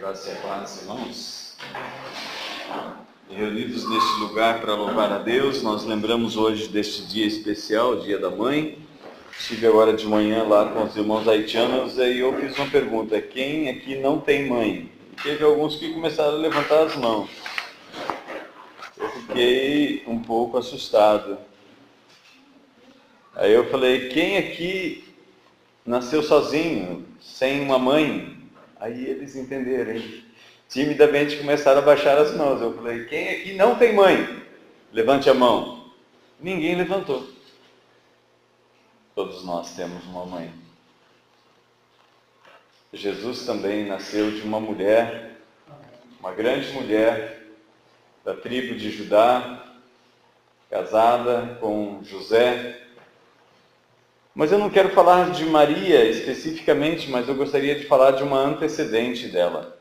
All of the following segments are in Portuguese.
Graça e paz, irmãos. Reunidos neste lugar para louvar a Deus, nós lembramos hoje deste dia especial, Dia da Mãe. Estive agora de manhã lá com os irmãos haitianos e eu fiz uma pergunta: quem aqui não tem mãe? E teve alguns que começaram a levantar as mãos. Eu fiquei um pouco assustado. Aí eu falei: quem aqui nasceu sozinho, sem uma mãe? Aí eles entenderam, hein? Timidamente começaram a baixar as mãos. Eu falei: quem aqui não tem mãe? Levante a mão. Ninguém levantou. Todos nós temos uma mãe. Jesus também nasceu de uma mulher, uma grande mulher da tribo de Judá, casada com José. Mas eu não quero falar de Maria especificamente, mas eu gostaria de falar de uma antecedente dela.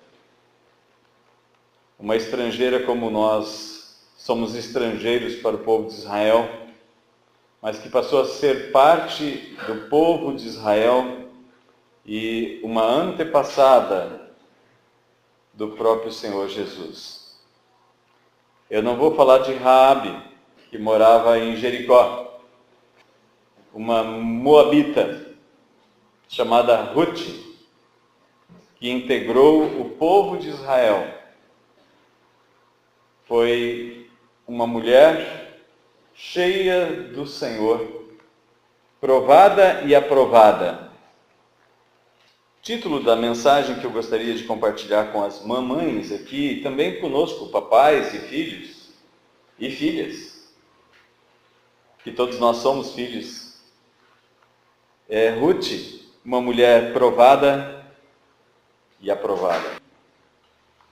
Uma estrangeira como nós somos estrangeiros para o povo de Israel, mas que passou a ser parte do povo de Israel e uma antepassada do próprio Senhor Jesus. Eu não vou falar de Raabe, que morava em Jericó, uma moabita chamada Ruth, que integrou o povo de Israel. Foi uma mulher cheia do Senhor, provada e aprovada. O título da mensagem que eu gostaria de compartilhar com as mamães aqui, e também conosco, papais e filhos e filhas, que todos nós somos filhos, é Ruth, uma mulher provada e aprovada.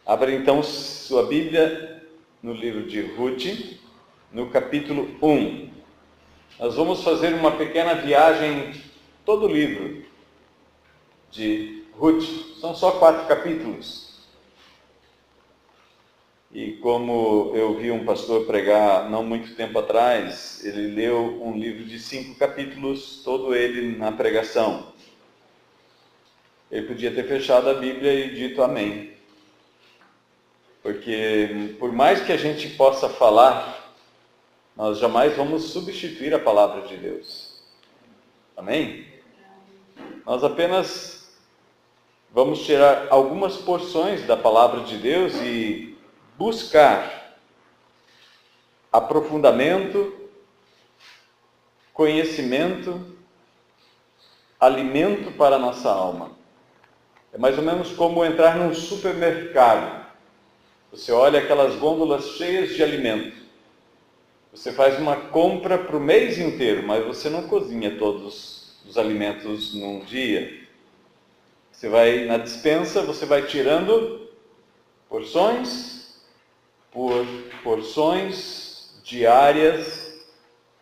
Abra então sua Bíblia no livro de Ruth, no capítulo 1. Nós vamos fazer uma pequena viagem, todo o livro de Ruth. São só 4 capítulos. E como eu vi um pastor pregar não muito tempo atrás, ele leu um livro de 5 capítulos, todo ele na pregação. Ele podia ter fechado a Bíblia e dito amém. Porque por mais que a gente possa falar, nós jamais vamos substituir a palavra de Deus. Amém? Nós apenas vamos tirar algumas porções da palavra de Deus e buscar aprofundamento, conhecimento, alimento para a nossa alma. É mais ou menos como entrar num supermercado. Você olha aquelas gôndolas cheias de alimento. Você faz uma compra para o mês inteiro, mas você não cozinha todos os alimentos num dia. Você vai na despensa, você vai tirando porções por porções diárias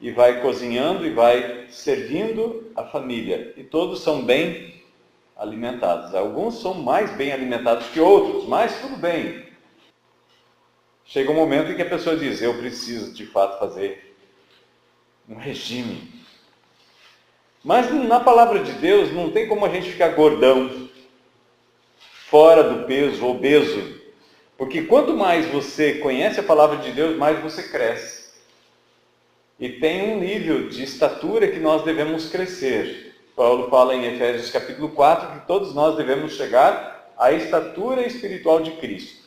e vai cozinhando e vai servindo a família. E todos são bem alimentados. Alguns são mais bem alimentados que outros, mas tudo bem. Chega um momento em que a pessoa diz: eu preciso de fato fazer um regime. Mas na palavra de Deus não tem como a gente ficar gordão, fora do peso, obeso. Porque quanto mais você conhece a palavra de Deus, mais você cresce. E tem um nível de estatura que nós devemos crescer. Paulo fala em Efésios capítulo 4 que todos nós devemos chegar à estatura espiritual de Cristo.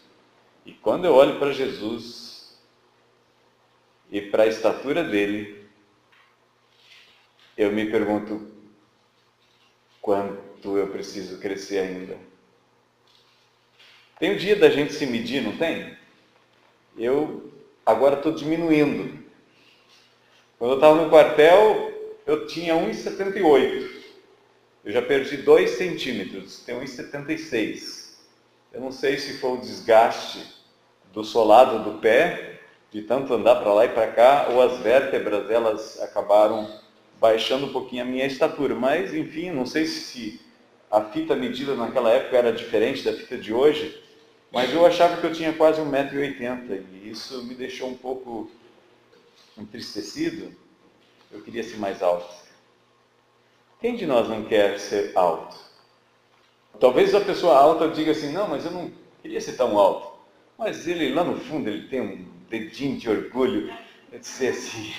E quando eu olho para Jesus e para a estatura dele, eu me pergunto: quanto eu preciso crescer ainda? Tem o dia da gente se medir, não tem? Eu agora estou diminuindo. Quando eu estava no quartel, eu tinha 1,78. Eu já perdi 2 centímetros, tenho 1,76. Eu não sei se foi o desgaste do solado do pé, de tanto andar para lá e para cá, ou as vértebras, elas acabaram baixando um pouquinho a minha estatura. Mas, enfim, não sei se a fita medida naquela época era diferente da fita de hoje, mas eu achava que eu tinha quase 1,80 m, e isso me deixou um pouco entristecido. Eu queria ser mais alto. Quem de nós não quer ser alto? Talvez a pessoa alta diga assim: não, mas eu não queria ser tão alto. Mas ele, lá no fundo, ele tem um dedinho de orgulho de ser assim,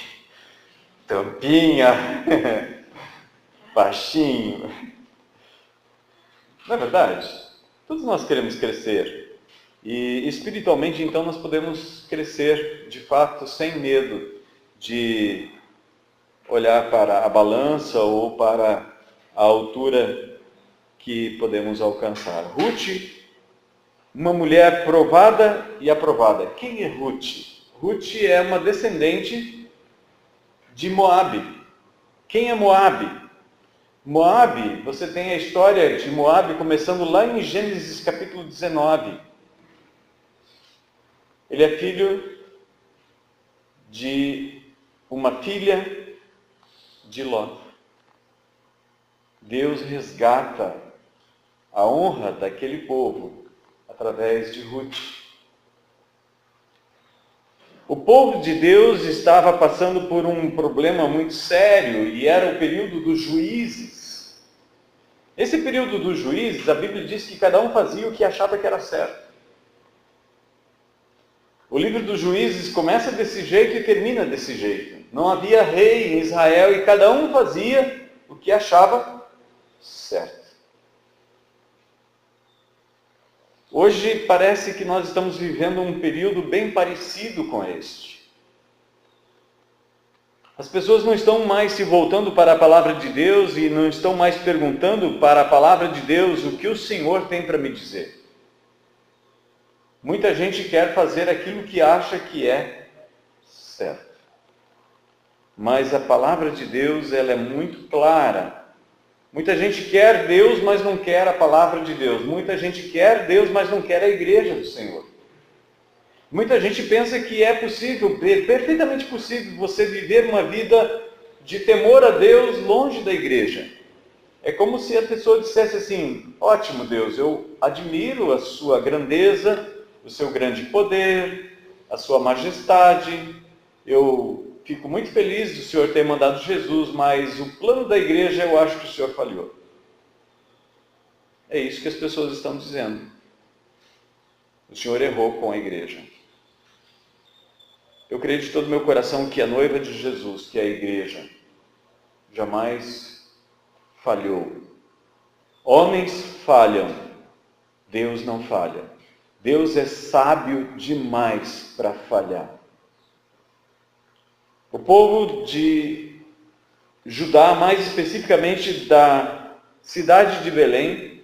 tampinha, baixinho. Não é verdade? Todos nós queremos crescer. E espiritualmente, então, nós podemos crescer, de fato, sem medo de olhar para a balança ou para a altura que podemos alcançar. Ruth, uma mulher provada e aprovada. Quem é Ruth? Ruth é uma descendente de Moabe. Quem é Moabe? Moabe, você tem a história de Moabe começando lá em Gênesis capítulo 19. Ele é filho de uma filha de Ló. Deus resgata a honra daquele povo através de Ruth. O povo de Deus estava passando por um problema muito sério e era o período dos juízes. Esse período dos juízes, a Bíblia diz que cada um fazia o que achava que era certo. O livro dos juízes começa desse jeito e termina desse jeito. Não havia rei em Israel e cada um fazia o que achava certo. Hoje parece que nós estamos vivendo um período bem parecido com este. As pessoas não estão mais se voltando para a palavra de Deus e não estão mais perguntando para a palavra de Deus o que o Senhor tem para me dizer. Muita gente quer fazer aquilo que acha que é certo. Mas a palavra de Deus, ela é muito clara. Muita gente quer Deus, mas não quer a palavra de Deus. Muita gente quer Deus, mas não quer a igreja do Senhor. Muita gente pensa que é possível, perfeitamente possível, você viver uma vida de temor a Deus longe da igreja. É como se a pessoa dissesse assim: ótimo Deus, eu admiro a sua grandeza, o seu grande poder, a sua majestade, eu fico muito feliz do Senhor ter mandado Jesus, mas o plano da igreja eu acho que o Senhor falhou. É isso que as pessoas estão dizendo. O Senhor errou com a igreja. Eu creio de todo o meu coração que a noiva de Jesus, que é a igreja, jamais falhou. Homens falham, Deus não falha. Deus é sábio demais para falhar. O povo de Judá, mais especificamente da cidade de Belém,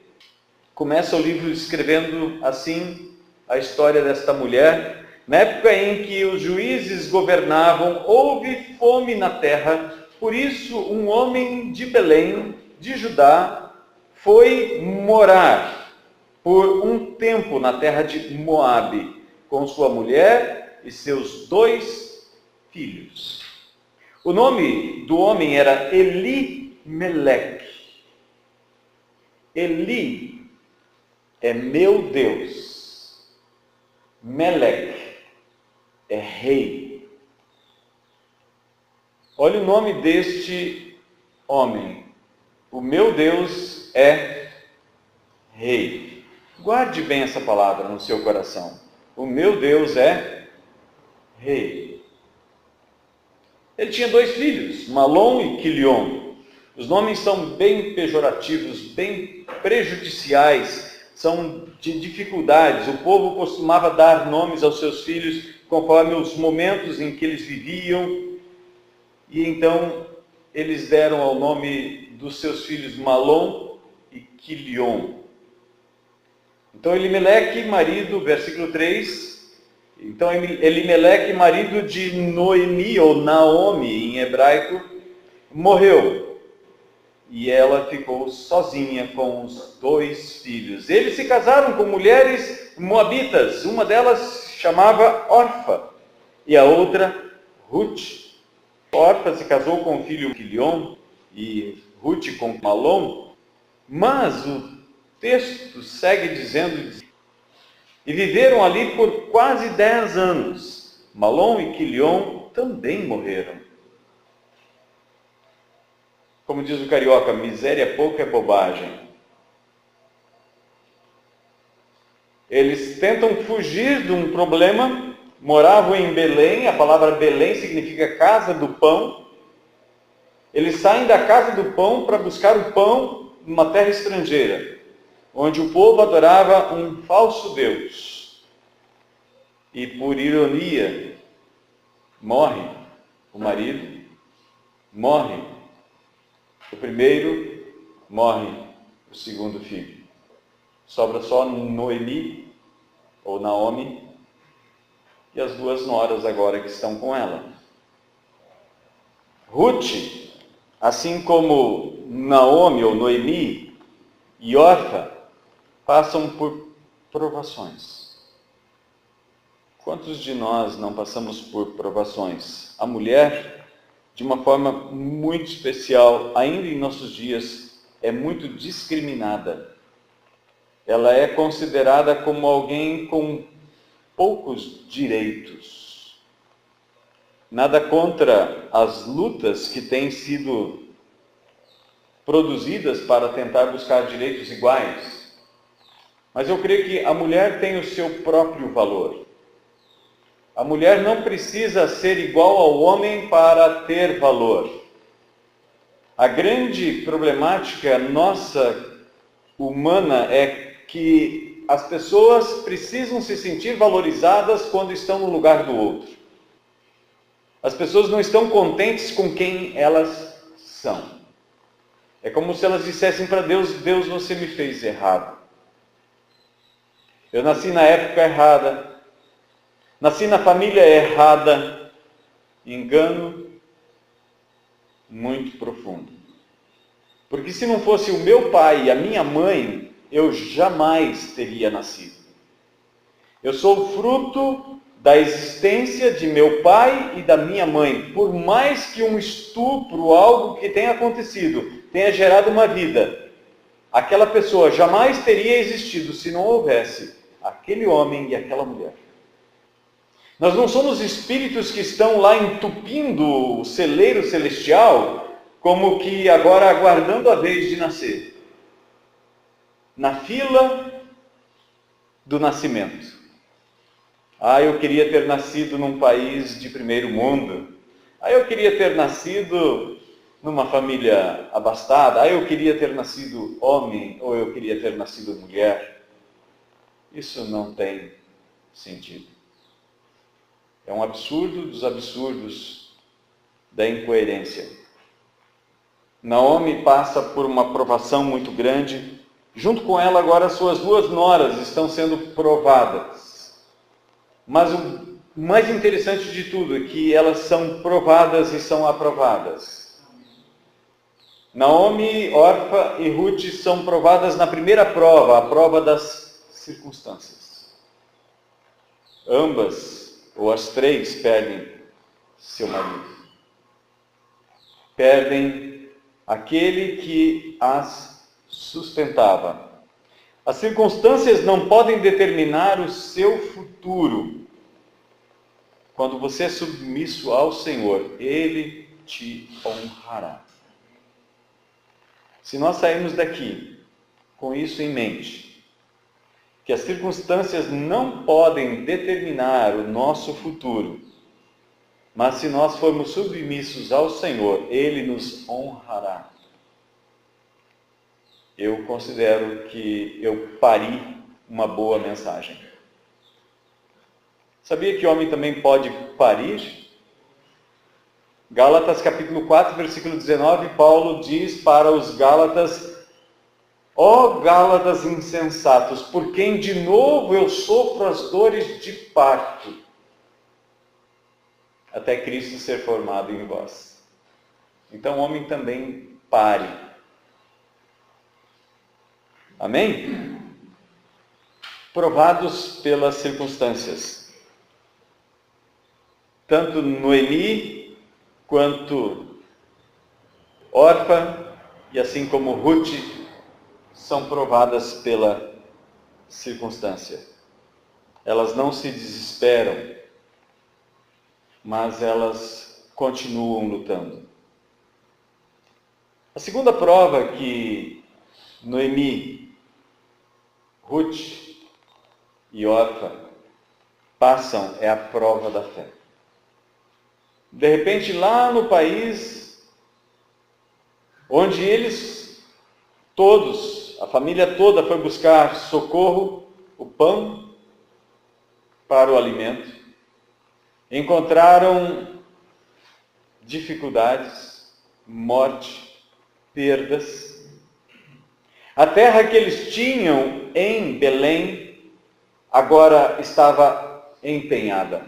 começa o livro escrevendo assim a história desta mulher. Na época em que os juízes governavam, houve fome na terra, por isso um homem de Belém, de Judá, foi morar por um tempo na terra de Moabe, com sua mulher e seus 2 filhos. O nome do homem era Elimeleque. Eli é meu Deus. Meleque é rei. Olha o nome deste homem. O meu Deus é rei. Guarde bem essa palavra no seu coração. O meu Deus é rei. Ele tinha 2 filhos, Malom e Quilion. Os nomes são bem pejorativos, bem prejudiciais, são de dificuldades. O povo costumava dar nomes aos seus filhos conforme os momentos em que eles viviam. E então eles deram ao nome dos seus filhos Malom e Quilion. Então Elimeleque, marido, versículo 3... Então, Elimeleque, marido de Noemi, ou Naomi em hebraico, morreu. E ela ficou sozinha com os 2 filhos. Eles se casaram com mulheres moabitas. Uma delas chamava Orfa e a outra Ruth. Orfa se casou com o filho Quilion e Ruth com Malom. Mas o texto segue dizendo: e viveram ali por quase 10 anos. Malom e Quilion também morreram. Como diz o carioca, miséria pouca é bobagem. Eles tentam fugir de um problema, moravam em Belém, a palavra Belém significa casa do pão. Eles saem da casa do pão para buscar o pão numa terra estrangeira, onde o povo adorava um falso Deus. E por ironia, morre o marido, morre o primeiro, morre o segundo filho. Sobra só Noemi, ou Naomi, e as duas noras agora que estão com ela. Ruth, assim como Naomi ou Noemi e Orfa, passam por provações. Quantos de nós não passamos por provações? A mulher, de uma forma muito especial, ainda em nossos dias, é muito discriminada. Ela é considerada como alguém com poucos direitos. Nada contra as lutas que têm sido produzidas para tentar buscar direitos iguais. Mas eu creio que a mulher tem o seu próprio valor. A mulher não precisa ser igual ao homem para ter valor. A grande problemática nossa humana é que as pessoas precisam se sentir valorizadas quando estão no lugar do outro. As pessoas não estão contentes com quem elas são. É como se elas dissessem para Deus: Deus, você me fez errado. Eu nasci na época errada. Nasci na família errada. Engano muito profundo. Porque se não fosse o meu pai e a minha mãe, eu jamais teria nascido. Eu sou fruto da existência de meu pai e da minha mãe. Por mais que um estupro, algo que tenha acontecido, tenha gerado uma vida, aquela pessoa jamais teria existido se não houvesse aquele homem e aquela mulher. Nós não somos espíritos que estão lá entupindo o celeiro celestial, como que agora aguardando a vez de nascer. Na fila do nascimento. Eu queria ter nascido num país de primeiro mundo. Eu queria ter nascido numa família abastada. Eu queria ter nascido homem, ou eu queria ter nascido mulher. Isso não tem sentido. É um absurdo dos absurdos da incoerência. Naomi passa por uma provação muito grande. Junto com ela agora suas duas noras estão sendo provadas. Mas o mais interessante de tudo é que elas são provadas e são aprovadas. Naomi, Orfa e Ruth são provadas na primeira prova, a prova das circunstâncias. Ambas, ou as três, perdem seu marido. Perdem aquele que as sustentava. As circunstâncias não podem determinar o seu futuro. Quando você é submisso ao Senhor, Ele te honrará. Se nós sairmos daqui com isso em mente, que as circunstâncias não podem determinar o nosso futuro, mas se nós formos submissos ao Senhor, Ele nos honrará. Eu considero que eu pari uma boa mensagem. Sabia que homem também pode parir? Gálatas capítulo 4, versículo 19, Paulo diz para os Gálatas: ó Gálatas insensatos, por quem de novo eu sofro as dores de parto, até Cristo ser formado em vós. Então o homem também pare. Amém? Provados pelas circunstâncias. Tanto Noemi quanto Orfa, e assim como Ruth, são provadas pela circunstância. Elas não se desesperam, mas elas continuam lutando. A segunda prova que Noemi, Ruth e órfã passam é a prova da fé. De repente, lá no país onde eles todos, a família toda foi buscar socorro, o pão para o alimento, encontraram dificuldades, morte, perdas. A terra que eles tinham em Belém agora estava empenhada.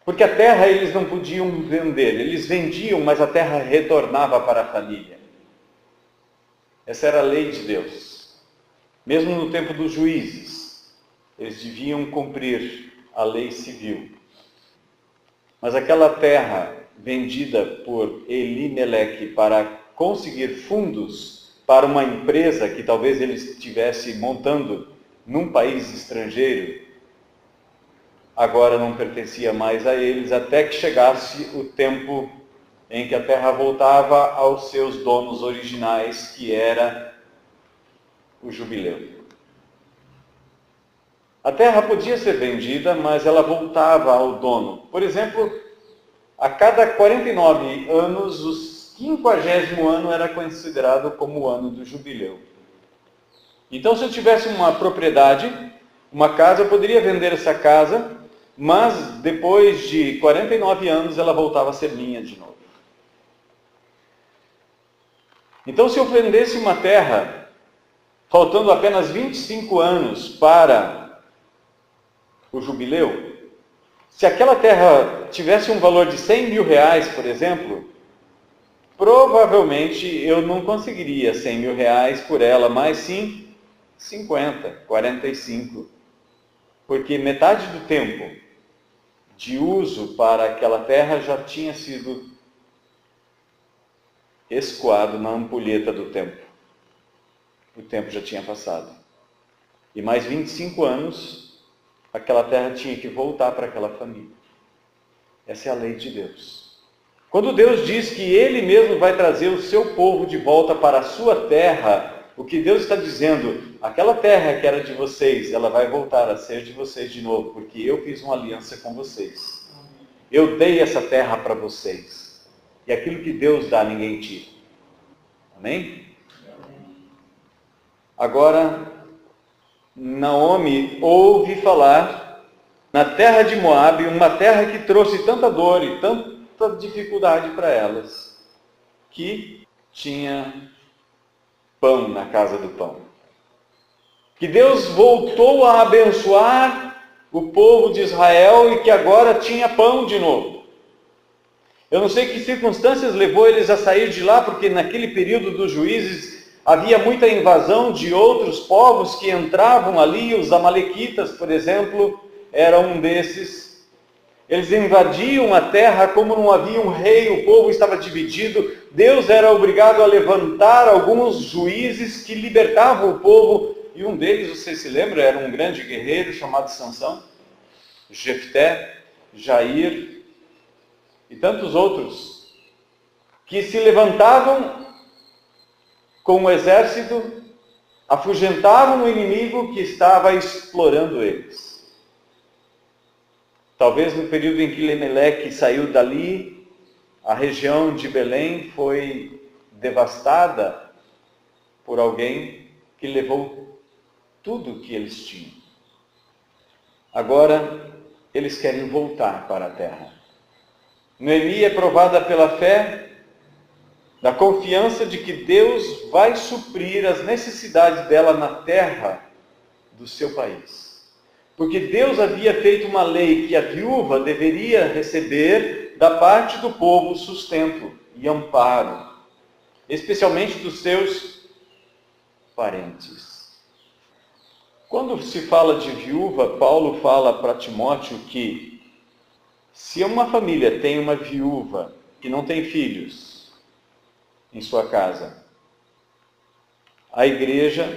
Porque a terra eles não podiam vender, eles vendiam, mas a terra retornava para a família. Essa era a lei de Deus. Mesmo no tempo dos juízes, eles deviam cumprir a lei civil. Mas aquela terra vendida por Elimeleque para conseguir fundos para uma empresa que talvez ele estivesse montando num país estrangeiro, agora não pertencia mais a eles, até que chegasse o tempo em que a terra voltava aos seus donos originais, que era o jubileu. A terra podia ser vendida, mas ela voltava ao dono. Por exemplo, a cada 49 anos, o 50º ano era considerado como o ano do jubileu. Então, se eu tivesse uma propriedade, uma casa, eu poderia vender essa casa, mas depois de 49 anos ela voltava a ser minha de novo. Então, se eu vendesse uma terra, faltando apenas 25 anos para o jubileu, se aquela terra tivesse um valor de 100 mil reais, por exemplo, provavelmente eu não conseguiria 100 mil reais por ela, mas sim 50, 45. Porque metade do tempo de uso para aquela terra já tinha sido escoado na ampulheta do tempo. O tempo já tinha passado. E mais 25 anos, aquela terra tinha que voltar para aquela família. Essa é a lei de Deus. Quando Deus diz que Ele mesmo vai trazer o seu povo de volta para a sua terra, o que Deus está dizendo, aquela terra que era de vocês, ela vai voltar a ser de vocês de novo, porque eu fiz uma aliança com vocês. Eu dei essa terra para vocês. E aquilo que Deus dá, ninguém tira. Amém? Agora, Naomi ouve falar na terra de Moabe, uma terra que trouxe tanta dor e tanta dificuldade para elas, que tinha pão na casa do pão. Que Deus voltou a abençoar o povo de Israel e que agora tinha pão de novo. Eu não sei que circunstâncias levou eles a sair de lá, porque naquele período dos juízes havia muita invasão de outros povos que entravam ali, os amalequitas, por exemplo, era um desses. Eles invadiam a terra, como não havia um rei, o povo estava dividido. Deus era obrigado a levantar alguns juízes que libertavam o povo, e um deles, você se lembra, era um grande guerreiro chamado Sansão, Jefté, Jair e tantos outros, que se levantavam com o exército, afugentavam o inimigo que estava explorando eles. Talvez no período em que Elimeleque saiu dali, a região de Belém foi devastada por alguém que levou tudo o que eles tinham. Agora, eles querem voltar para a terra. Noemi é provada pela fé, da confiança de que Deus vai suprir as necessidades dela na terra do seu país. Porque Deus havia feito uma lei que a viúva deveria receber da parte do povo sustento e amparo, especialmente dos seus parentes. Quando se fala de viúva, Paulo fala para Timóteo que se uma família tem uma viúva que não tem filhos em sua casa, a igreja,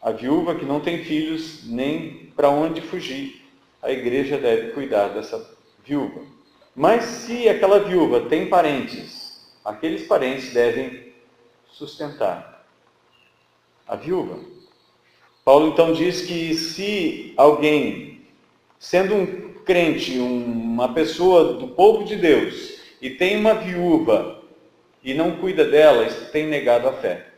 a viúva que não tem filhos nem para onde fugir, a igreja deve cuidar dessa viúva. Mas se aquela viúva tem parentes, aqueles parentes devem sustentar a viúva. Paulo então diz que se alguém, sendo um crente, uma pessoa do povo de Deus, e tem uma viúva e não cuida dela, tem negado a fé.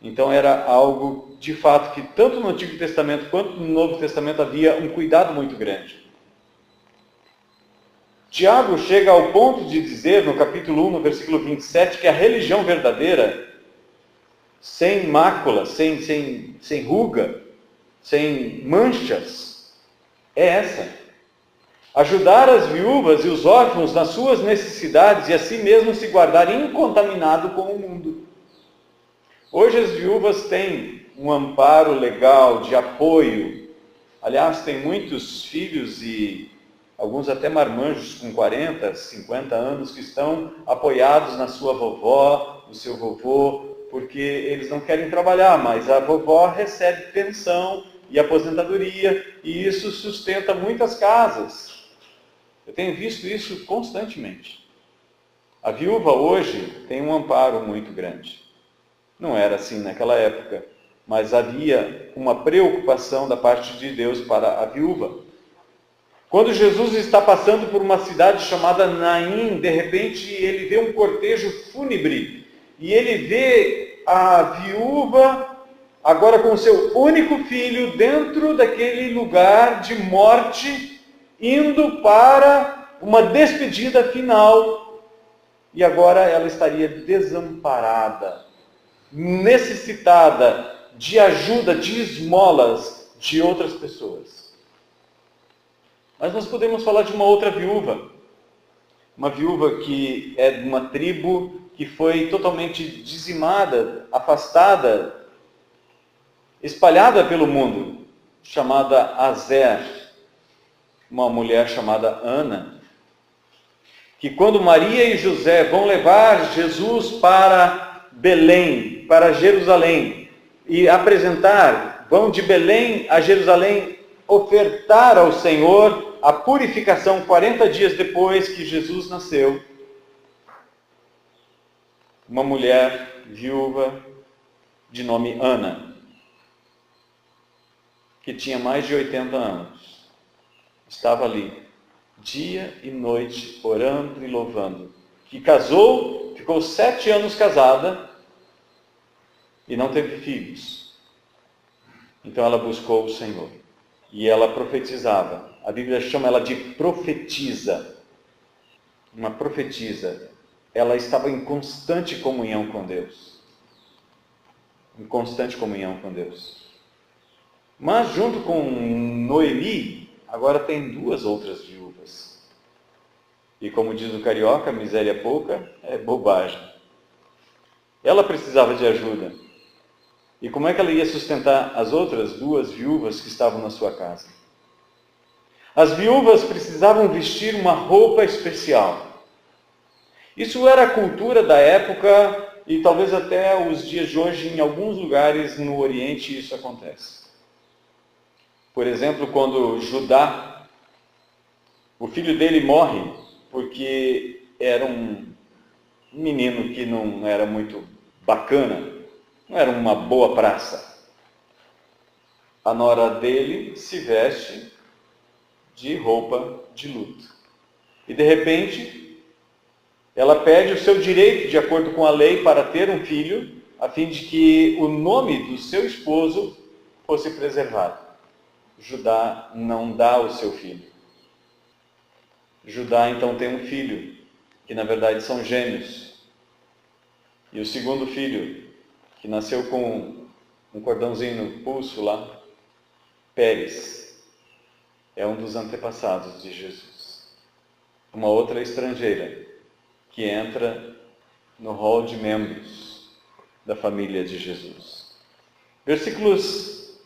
Então era algo de fato que tanto no Antigo Testamento quanto no Novo Testamento havia um cuidado muito grande. Tiago chega ao ponto de dizer, no capítulo 1, no versículo 27, que a religião verdadeira, sem mácula, sem ruga, sem manchas, é essa: ajudar as viúvas e os órfãos nas suas necessidades e a si mesmo se guardar incontaminado com o mundo. Hoje as viúvas têm um amparo legal de apoio. Aliás, tem muitos filhos e alguns até marmanjos com 40, 50 anos que estão apoiados na sua vovó, no seu vovô, porque eles não querem trabalhar, mas a vovó recebe pensão e aposentadoria, e isso sustenta muitas casas. Eu tenho visto isso constantemente. A viúva hoje tem um amparo muito grande. Não era assim naquela época, mas havia uma preocupação da parte de Deus para a viúva. Quando Jesus está passando por uma cidade chamada Naim, de repente ele vê um cortejo fúnebre, e ele vê a viúva agora com seu único filho dentro daquele lugar de morte, indo para uma despedida final, e agora ela estaria desamparada, necessitada de ajuda, de esmolas de outras pessoas. Mas nós podemos falar de uma outra viúva, uma viúva que é de uma tribo que foi totalmente dizimada, afastada, espalhada pelo mundo, chamada Azer, uma mulher chamada Ana, que quando Maria e José vão levar Jesus para Belém, para Jerusalém, e vão de Belém a Jerusalém ofertar ao Senhor a purificação 40 dias depois que Jesus nasceu. Uma mulher viúva de nome Ana, que tinha mais de 80 anos, estava ali, dia e noite, orando e louvando. Que casou, ficou 7 anos casada e não teve filhos. Então ela buscou o Senhor. E ela profetizava. A Bíblia chama ela de profetisa. Uma profetisa. Ela estava em constante comunhão com Deus. Em constante comunhão com Deus. Mas junto com Noemi, agora tem 2 outras viúvas. E como diz o carioca, miséria pouca é bobagem. Ela precisava de ajuda. E como é que ela ia sustentar as outras 2 viúvas que estavam na sua casa? As viúvas precisavam vestir uma roupa especial. Isso era a cultura da época e talvez até os dias de hoje, em alguns lugares no Oriente, isso acontece. Por exemplo, quando Judá, o filho dele morre porque era um menino que não era muito bacana, não era uma boa praça. A nora dele se veste de roupa de luto. E de repente, ela pede o seu direito, de acordo com a lei, para ter um filho, a fim de que o nome do seu esposo fosse preservado. Judá não dá o seu filho. Judá então tem um filho, que na verdade são gêmeos. E o segundo filho, que nasceu com um cordãozinho no pulso lá, Pérez, é um dos antepassados de Jesus. Uma outra estrangeira, que entra no rol de membros da família de Jesus. Versículos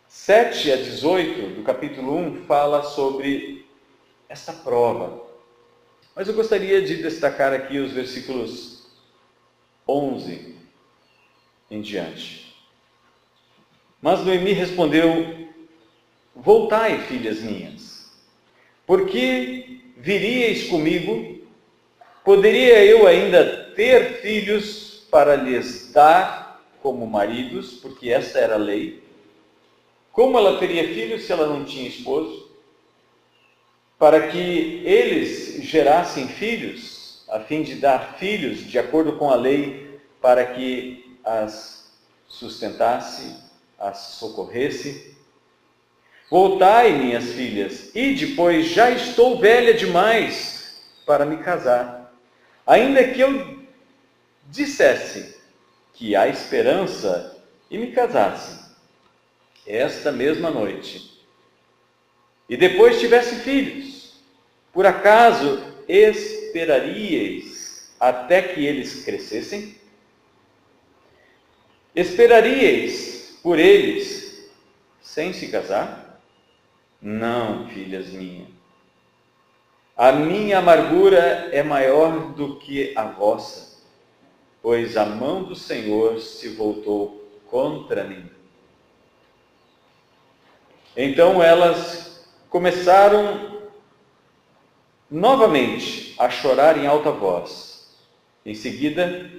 7 a 18 do capítulo 1 fala sobre essa prova. Mas eu gostaria de destacar aqui os versículos 11 em diante. Mas Noemi respondeu: voltai, filhas minhas, porque viríeis comigo? Poderia eu ainda ter filhos para lhes dar como maridos, porque essa era a lei. Como ela teria filhos se ela não tinha esposo? Para que eles gerassem filhos, a fim de dar filhos de acordo com a lei, para que as sustentasse, as socorresse. Voltai, minhas filhas, ide, pois já estou velha demais para me casar. Ainda que eu dissesse que há esperança e me casasse esta mesma noite, e depois tivesse filhos, por acaso esperaríeis até que eles crescessem? Esperaríeis por eles sem se casar? Não, filhas minhas. A minha amargura é maior do que a vossa, pois a mão do Senhor se voltou contra mim. Então elas começaram novamente a chorar em alta voz. Em seguida,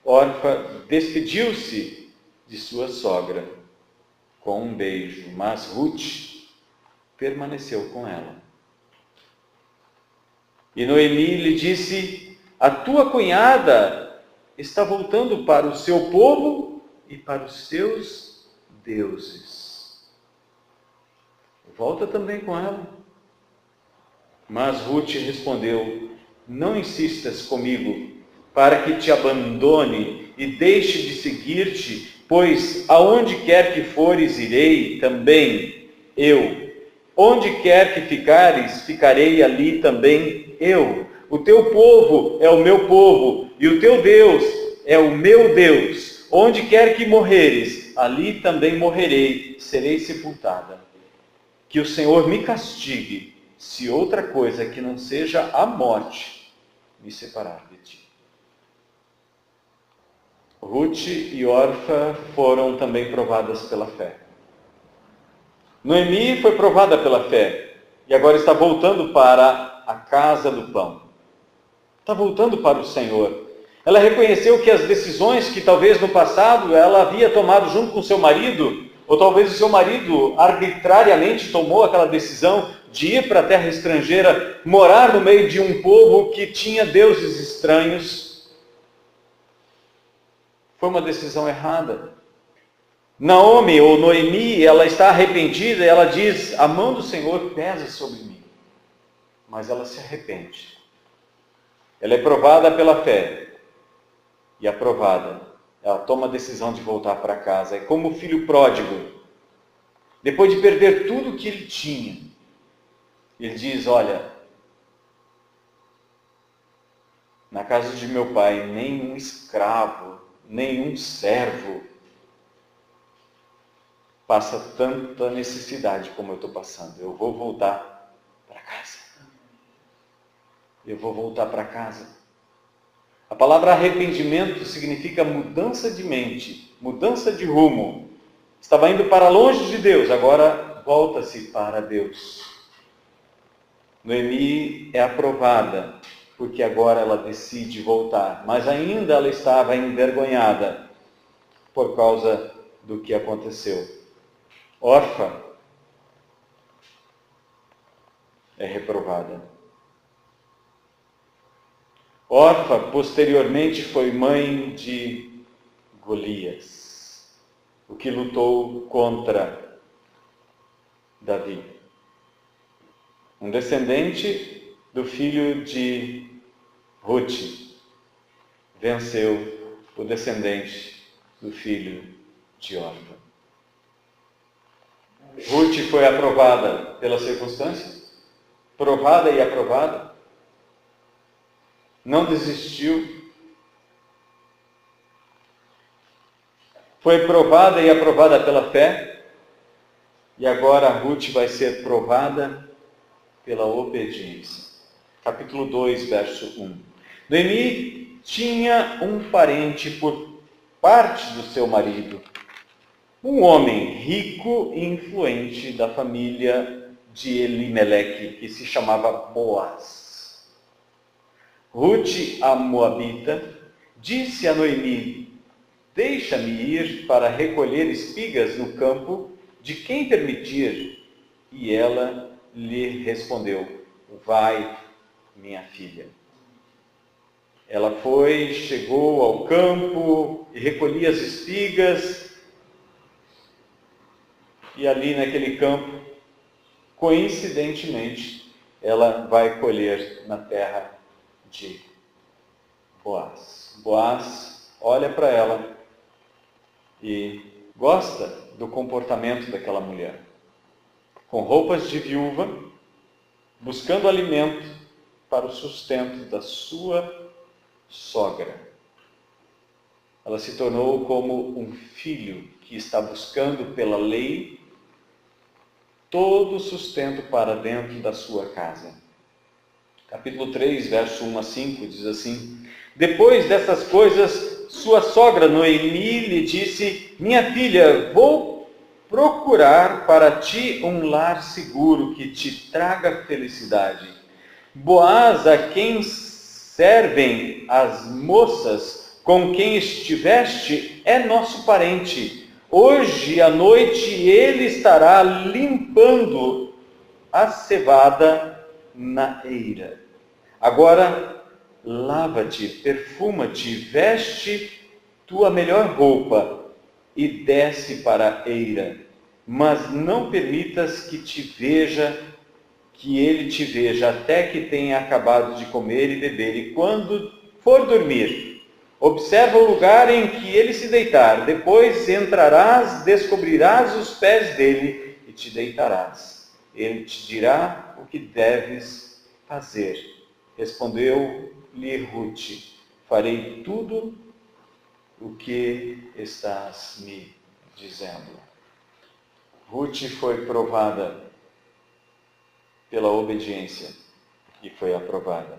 Orfa despediu-se de sua sogra com um beijo, mas Ruth permaneceu com ela. E Noemi lhe disse: a tua cunhada está voltando para o seu povo e para os seus deuses. Volta também com ela. Mas Ruth respondeu: não insistas comigo para que te abandone e deixe de seguir-te, pois aonde quer que fores irei também eu. Onde quer que ficares, ficarei ali também eu. O teu povo é o meu povo e o teu Deus é o meu Deus. Onde quer que morreres, ali também morrerei, serei sepultada. Que o Senhor me castigue, se outra coisa que não seja a morte me separar de ti. Ruth e Orfa foram também provadas pela fé. Noemi foi provada pela fé e agora está voltando para a casa do pão. Está voltando para o Senhor. Ela reconheceu que as decisões que talvez no passado ela havia tomado junto com seu marido, ou talvez o seu marido arbitrariamente tomou aquela decisão de ir para a terra estrangeira, morar no meio de um povo que tinha deuses estranhos, foi uma decisão errada. Naomi, ou Noemi, ela está arrependida e ela diz: a mão do Senhor pesa sobre mim. Mas ela se arrepende. Ela é provada pela fé. E aprovada, ela toma a decisão de voltar para casa. É como o filho pródigo. Depois de perder tudo que ele tinha, ele diz: olha, na casa de meu pai, nenhum escravo, nenhum servo passa tanta necessidade como eu estou passando. Eu vou voltar para casa. Eu vou voltar para casa. A palavra arrependimento significa mudança de mente, mudança de rumo. Estava indo para longe de Deus, agora volta-se para Deus. Noemi é aprovada, porque agora ela decide voltar, mas ainda ela estava envergonhada por causa do que aconteceu. Orfa é reprovada. Orfa, posteriormente, foi mãe de Golias, o que lutou contra Davi. Um descendente do filho de Ruth venceu o descendente do filho de Orfa. Ruth foi aprovada pelas circunstâncias, provada e aprovada, não desistiu, foi provada e aprovada pela fé, e agora Ruth vai ser provada pela obediência. Capítulo 2, verso 1. Noemi tinha um parente por parte do seu marido, um homem rico e influente da família de Elimeleque, que se chamava Boaz. Ruth, a Moabita, disse a Noemi: deixa-me ir para recolher espigas no campo de quem permitir. E ela lhe respondeu: vai, minha filha. Ela foi, chegou ao campo e recolhia as espigas. E ali naquele campo, coincidentemente, ela vai colher na terra de Boaz. Boaz olha para ela e gosta do comportamento daquela mulher. Com roupas de viúva, buscando alimento para o sustento da sua sogra. Ela se tornou como um filho que está buscando pela lei todo o sustento para dentro da sua casa. Capítulo 3, verso 1 a 5, diz assim: depois dessas coisas, sua sogra Noemi lhe disse: minha filha, vou procurar para ti um lar seguro que te traga felicidade. Boaz, a quem servem as moças com quem estiveste, é nosso parente. Hoje à noite ele estará limpando a cevada na eira. Agora lava-te, perfuma-te, veste tua melhor roupa e desce para a eira. Mas não permitas que ele te veja até que tenha acabado de comer e beber. E quando for dormir, observa o lugar em que ele se deitar. Depois entrarás, descobrirás os pés dele e te deitarás. Ele te dirá o que deves fazer. Respondeu-lhe Rute: farei tudo o que estás me dizendo. Rute foi provada pela obediência e foi aprovada.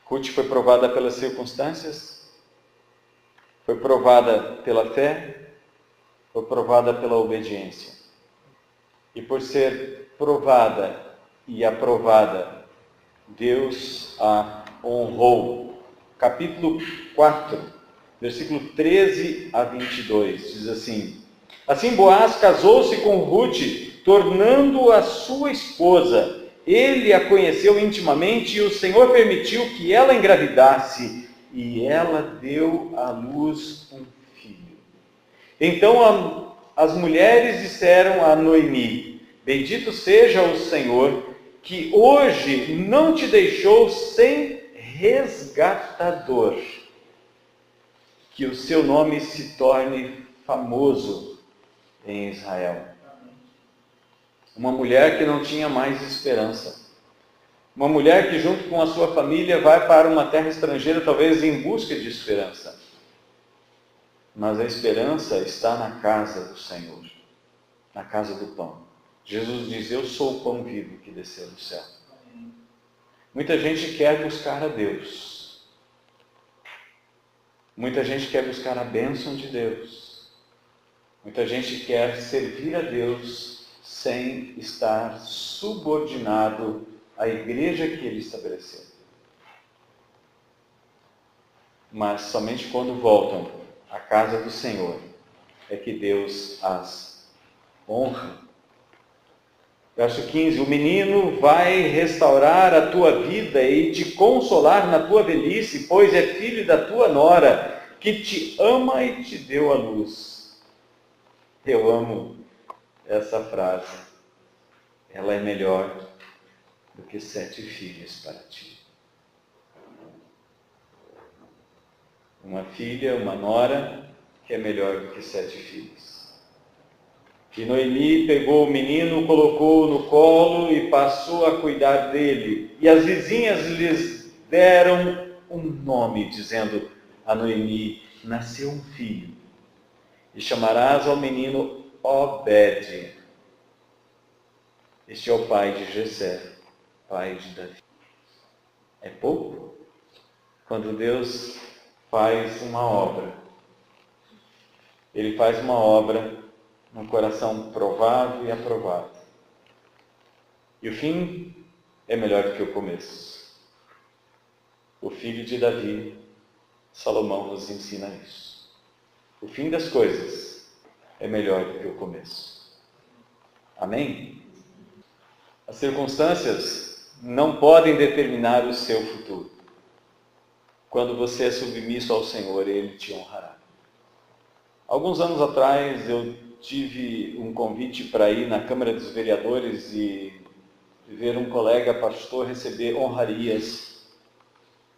Rute foi provada pelas circunstâncias, foi provada pela fé, foi provada pela obediência. E por ser provada e aprovada, Deus a honrou. Capítulo 4, versículo 13 a 22, diz assim: assim Boaz casou-se com Rute, tornando-a sua esposa. Ele a conheceu intimamente e o Senhor permitiu que ela engravidasse, e ela deu à luz um filho. Então as mulheres disseram a Noemi: bendito seja o Senhor, que hoje não te deixou sem resgatador. Que o seu nome se torne famoso em Israel. Uma mulher que não tinha mais esperança. Uma mulher que junto com a sua família vai para uma terra estrangeira, talvez em busca de esperança. Mas a esperança está na casa do Senhor, na casa do pão. Jesus diz: eu sou o pão vivo que desceu do céu. Muita gente quer buscar a Deus. Muita gente quer buscar a bênção de Deus. Muita gente quer servir a Deus sem estar subordinado à igreja que Ele estabeleceu. Mas somente quando voltam à casa do Senhor é que Deus as honra. Verso 15: o menino vai restaurar a tua vida e te consolar na tua velhice, pois é filho da tua nora, que te ama e te deu a luz. Eu amo essa frase. Ela é melhor do que 7 filhas para ti. Uma filha, uma nora, que é melhor do que 7 filhos. E Noemi pegou o menino, colocou-o no colo e passou a cuidar dele. E as vizinhas lhes deram um nome, dizendo a Noemi: nasceu um filho, e chamarás ao menino Obed. Este é o pai de Jessé, pai de Davi. É pouco? Quando Deus faz uma obra, Ele faz uma obra num coração provado e aprovado. E o fim é melhor do que o começo. O filho de Davi, Salomão, nos ensina isso. O fim das coisas é melhor do que o começo. Amém? As circunstâncias não podem determinar o seu futuro. Quando você é submisso ao Senhor, Ele te honrará. Alguns anos atrás, eu tive um convite para ir na Câmara dos Vereadores e ver um colega pastor receber honrarias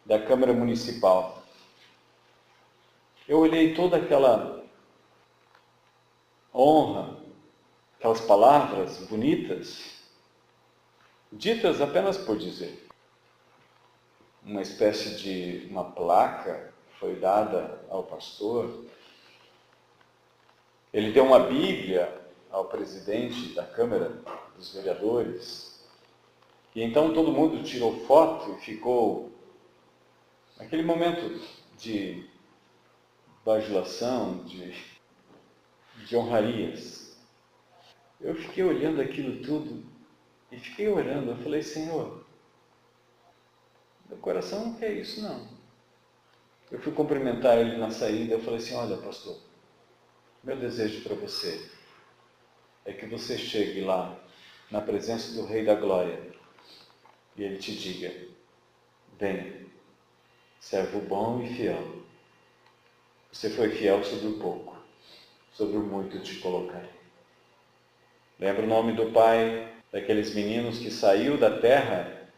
da Câmara Municipal. Eu olhei toda aquela honra, aquelas palavras bonitas, ditas apenas por dizer. Uma espécie de uma placa foi dada ao pastor. Ele deu uma Bíblia ao presidente da Câmara dos Vereadores. E então todo mundo tirou foto e ficou naquele momento de bajulação, de honrarias. Eu fiquei olhando aquilo tudo e fiquei orando. Eu falei, Senhor, meu coração não quer isso, não. Eu fui cumprimentar ele na saída. Eu falei assim, olha, pastor, meu desejo para você é que você chegue lá na presença do Rei da Glória e ele te diga, bem, servo bom e fiel, você foi fiel sobre o pouco, sobre o muito te colocarei. Lembra o nome do pai daqueles meninos que saiu da terra,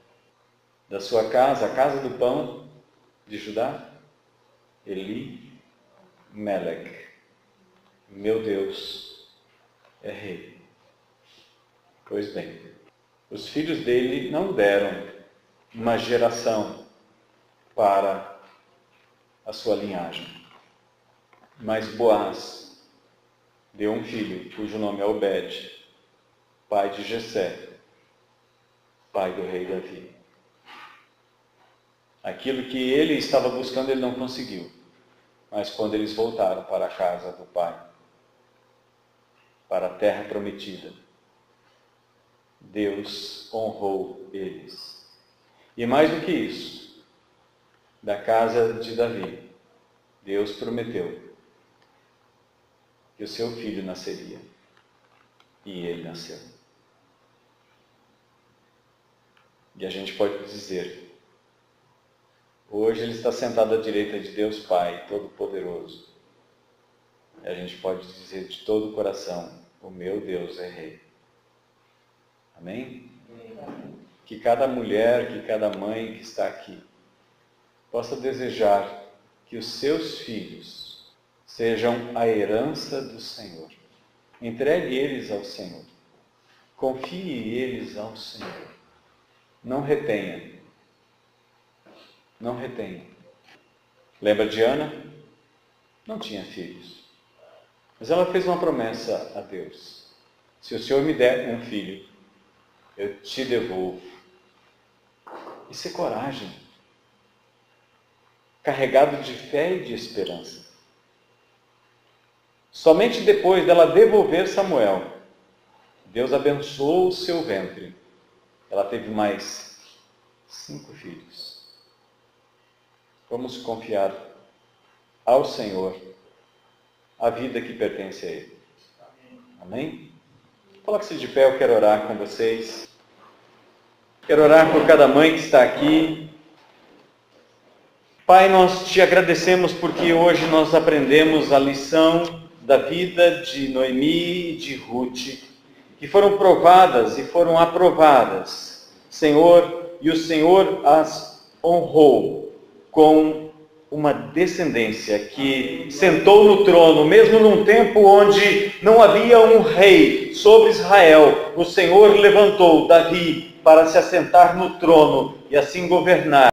da sua casa, a casa do pão de Judá? Eli Melech. Meu Deus é rei. Pois bem, os filhos dele não deram uma geração para a sua linhagem, mas Boaz deu um filho cujo nome é Obed, pai de Jessé, pai do rei Davi. Aquilo que ele estava buscando, ele não conseguiu. Mas quando eles voltaram para a casa do pai, para a terra prometida, Deus honrou eles. E mais do que isso, da casa de Davi, Deus prometeu que o seu filho nasceria. E ele nasceu. E a gente pode dizer, hoje ele está sentado à direita de Deus Pai Todo-Poderoso. E a gente pode dizer de todo o coração, o meu Deus é Rei. Amém? Que cada mulher, que cada mãe que está aqui, possa desejar que os seus filhos sejam a herança do Senhor. Entregue eles ao Senhor. Confie eles ao Senhor. Não retenha. Não retenha. Lembra de Ana? Não tinha filhos. Mas ela fez uma promessa a Deus. Se o Senhor me der um filho, eu te devolvo. Isso é coragem. Carregado de fé e de esperança. Somente depois dela devolver Samuel, Deus abençoou o seu ventre. Ela teve mais 5 filhos. Vamos confiar ao Senhor a vida que pertence a Ele. Amém? Coloque-se de pé, eu quero orar com vocês. Quero orar por cada mãe que está aqui. Pai, nós te agradecemos porque hoje nós aprendemos a lição da vida de Noemi e de Ruth, que foram provadas e foram aprovadas, Senhor, e o Senhor as honrou com uma descendência que sentou no trono, mesmo num tempo onde não havia um rei sobre Israel. O Senhor levantou Davi para se assentar no trono e assim governar.